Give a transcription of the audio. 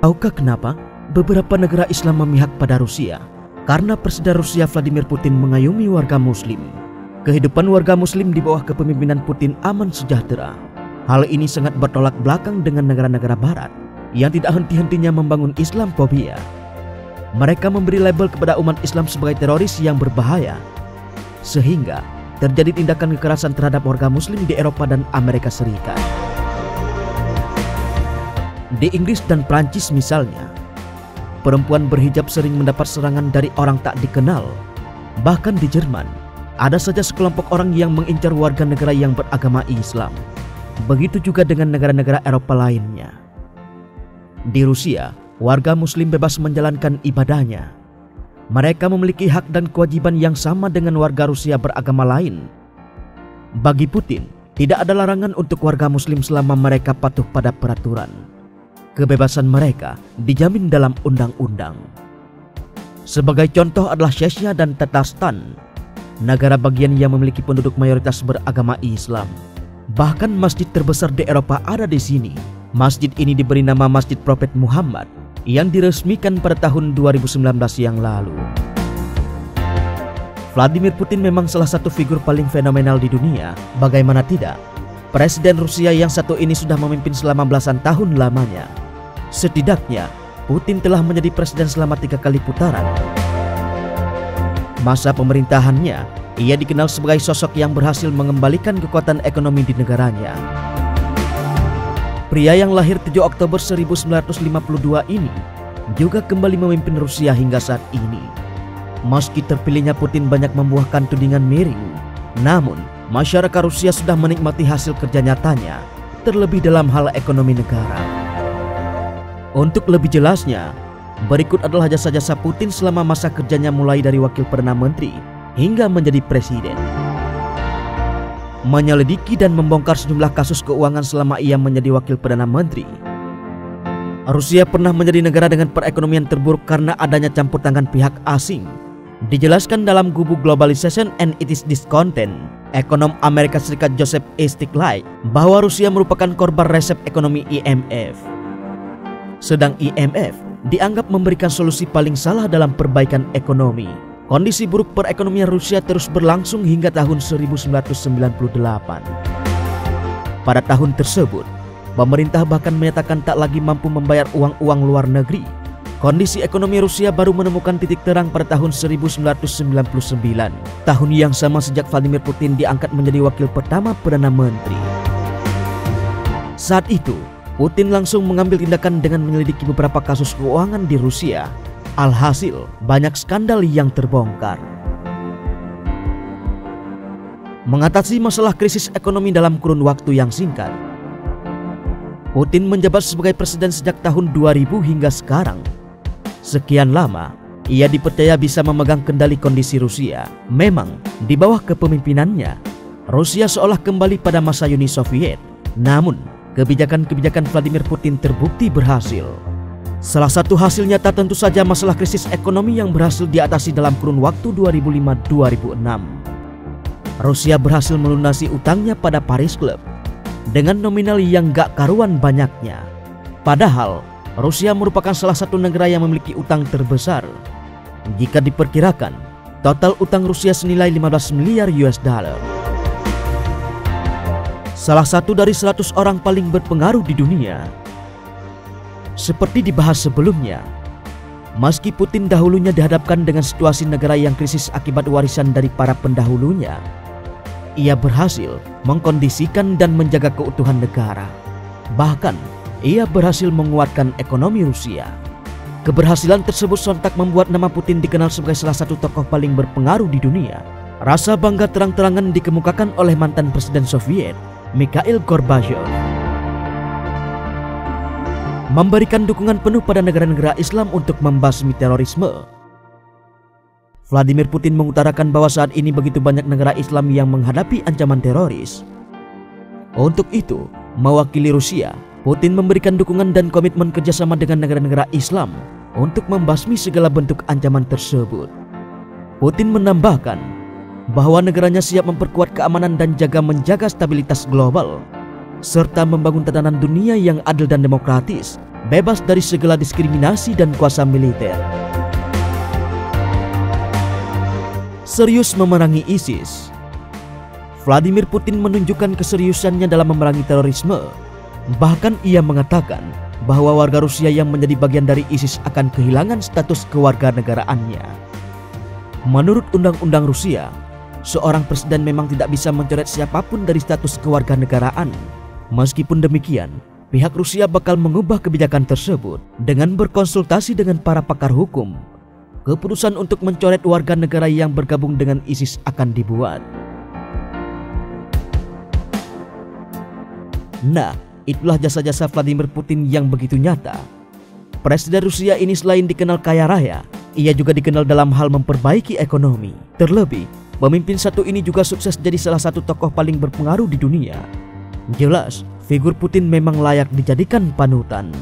Tahukah kenapa beberapa negara Islam memihak pada Rusia? Karena Presiden Rusia Vladimir Putin mengayomi warga Muslim. Kehidupan warga Muslim di bawah kepemimpinan Putin aman sejahtera. Hal ini sangat bertolak belakang dengan negara-negara Barat yang tidak henti-hentinya membangun Islamfobia. Mereka memberi label kepada umat Islam sebagai teroris yang berbahaya, sehingga terjadi tindakan kekerasan terhadap warga Muslim di Eropa dan Amerika Serikat. Di Inggris dan Prancis misalnya, perempuan berhijab sering mendapat serangan dari orang tak dikenal. Bahkan di Jerman, ada saja sekelompok orang yang mengincar warga negara yang beragama Islam. Begitu juga dengan negara-negara Eropa lainnya. Di Rusia, warga Muslim bebas menjalankan ibadahnya. Mereka memiliki hak dan kewajiban yang sama dengan warga Rusia beragama lain. Bagi Putin, tidak ada larangan untuk warga Muslim selama mereka patuh pada peraturan. Kebebasan mereka dijamin dalam undang-undang. Sebagai contoh adalah Chechnya dan Tatarstan, negara bagian yang memiliki penduduk mayoritas beragama Islam. Bahkan masjid terbesar di Eropa ada di sini. Masjid ini diberi nama Masjid Prophet Muhammad yang diresmikan pada tahun 2019 yang lalu. Vladimir Putin memang salah satu figur paling fenomenal di dunia. Bagaimana tidak? Presiden Rusia yang satu ini sudah memimpin selama belasan tahun lamanya. Setidaknya, Putin telah menjadi presiden selama 3 kali putaran. Masa pemerintahannya, ia dikenal sebagai sosok yang berhasil mengembalikan kekuatan ekonomi di negaranya. Pria yang lahir 7 Oktober 1952 ini juga kembali memimpin Rusia hingga saat ini. Meski terpilihnya Putin banyak membuahkan tudingan miring, namun masyarakat Rusia sudah menikmati hasil kerja nyatanya, terlebih dalam hal ekonomi negara. Untuk lebih jelasnya, berikut adalah jasa-jasa Putin selama masa kerjanya mulai dari wakil Perdana Menteri hingga menjadi presiden. Menyelidiki dan membongkar sejumlah kasus keuangan selama ia menjadi wakil Perdana Menteri. Rusia pernah menjadi negara dengan perekonomian terburuk karena adanya campur tangan pihak asing. Dijelaskan dalam buku Globalization and its Discontent, ekonom Amerika Serikat Joseph A. Stiglitz, bahwa Rusia merupakan korban resep ekonomi IMF. Sedang IMF dianggap memberikan solusi paling salah dalam perbaikan ekonomi. Kondisi buruk perekonomian Rusia terus berlangsung hingga tahun 1998. Pada tahun tersebut, pemerintah bahkan menyatakan tak lagi mampu membayar uang-uang luar negeri. Kondisi ekonomi Rusia baru menemukan titik terang pada tahun 1999, tahun yang sama sejak Vladimir Putin diangkat menjadi wakil pertama Perdana Menteri. Saat itu, Putin langsung mengambil tindakan dengan menyelidiki beberapa kasus keuangan di Rusia. Alhasil, banyak skandal yang terbongkar. Mengatasi masalah krisis ekonomi dalam kurun waktu yang singkat, Putin menjabat sebagai presiden sejak tahun 2000 hingga sekarang. Sekian lama, ia dipercaya bisa memegang kendali kondisi Rusia. Memang, di bawah kepemimpinannya, Rusia seolah kembali pada masa Uni Soviet. Namun, kebijakan-kebijakan Vladimir Putin terbukti berhasil. Salah satu hasil nyata tentu saja masalah krisis ekonomi yang berhasil diatasi dalam kurun waktu 2005-2006. Rusia berhasil melunasi utangnya pada Paris Club dengan nominal yang gak karuan banyaknya. Padahal, Rusia merupakan salah satu negara yang memiliki utang terbesar. Jika diperkirakan, total utang Rusia senilai 15 miliar US dollar. Salah satu dari 100 orang paling berpengaruh di dunia. Seperti dibahas sebelumnya, meski Putin dahulunya dihadapkan dengan situasi negara yang krisis akibat warisan dari para pendahulunya, ia berhasil mengkondisikan dan menjaga keutuhan negara. Bahkan, ia berhasil menguatkan ekonomi Rusia. Keberhasilan tersebut sontak membuat nama Putin dikenal sebagai salah satu tokoh paling berpengaruh di dunia. Rasa bangga terang-terangan dikemukakan oleh mantan Presiden Soviet, Mikhail Gorbachev. Memberikan dukungan penuh pada negara-negara Islam untuk membasmi terorisme. Vladimir Putin mengutarakan bahwa saat ini begitu banyak negara Islam yang menghadapi ancaman teroris. Untuk itu, mewakili Rusia, Putin memberikan dukungan dan komitmen kerjasama dengan negara-negara Islam untuk membasmi segala bentuk ancaman tersebut. Putin menambahkan bahwa negaranya siap memperkuat keamanan dan menjaga stabilitas global, serta membangun tatanan dunia yang adil dan demokratis bebas dari segala diskriminasi dan kuasa militer. Serius memerangi ISIS. Vladimir Putin menunjukkan keseriusannya dalam memerangi terorisme. Bahkan ia mengatakan bahwa warga Rusia yang menjadi bagian dari ISIS akan kehilangan status kewarganegaraannya. Menurut undang-undang Rusia, seorang presiden memang tidak bisa mencoret siapapun dari status kewarganegaraan. Meskipun demikian, pihak Rusia bakal mengubah kebijakan tersebut dengan berkonsultasi dengan para pakar hukum. Keputusan untuk mencoret warga negara yang bergabung dengan ISIS akan dibuat. Nah, itulah jasa-jasa Vladimir Putin yang begitu nyata. Presiden Rusia ini selain dikenal kaya raya, ia juga dikenal dalam hal memperbaiki ekonomi. Terlebih, pemimpin satu ini juga sukses jadi salah satu tokoh paling berpengaruh di dunia. Jelas, figur Putin memang layak dijadikan panutan.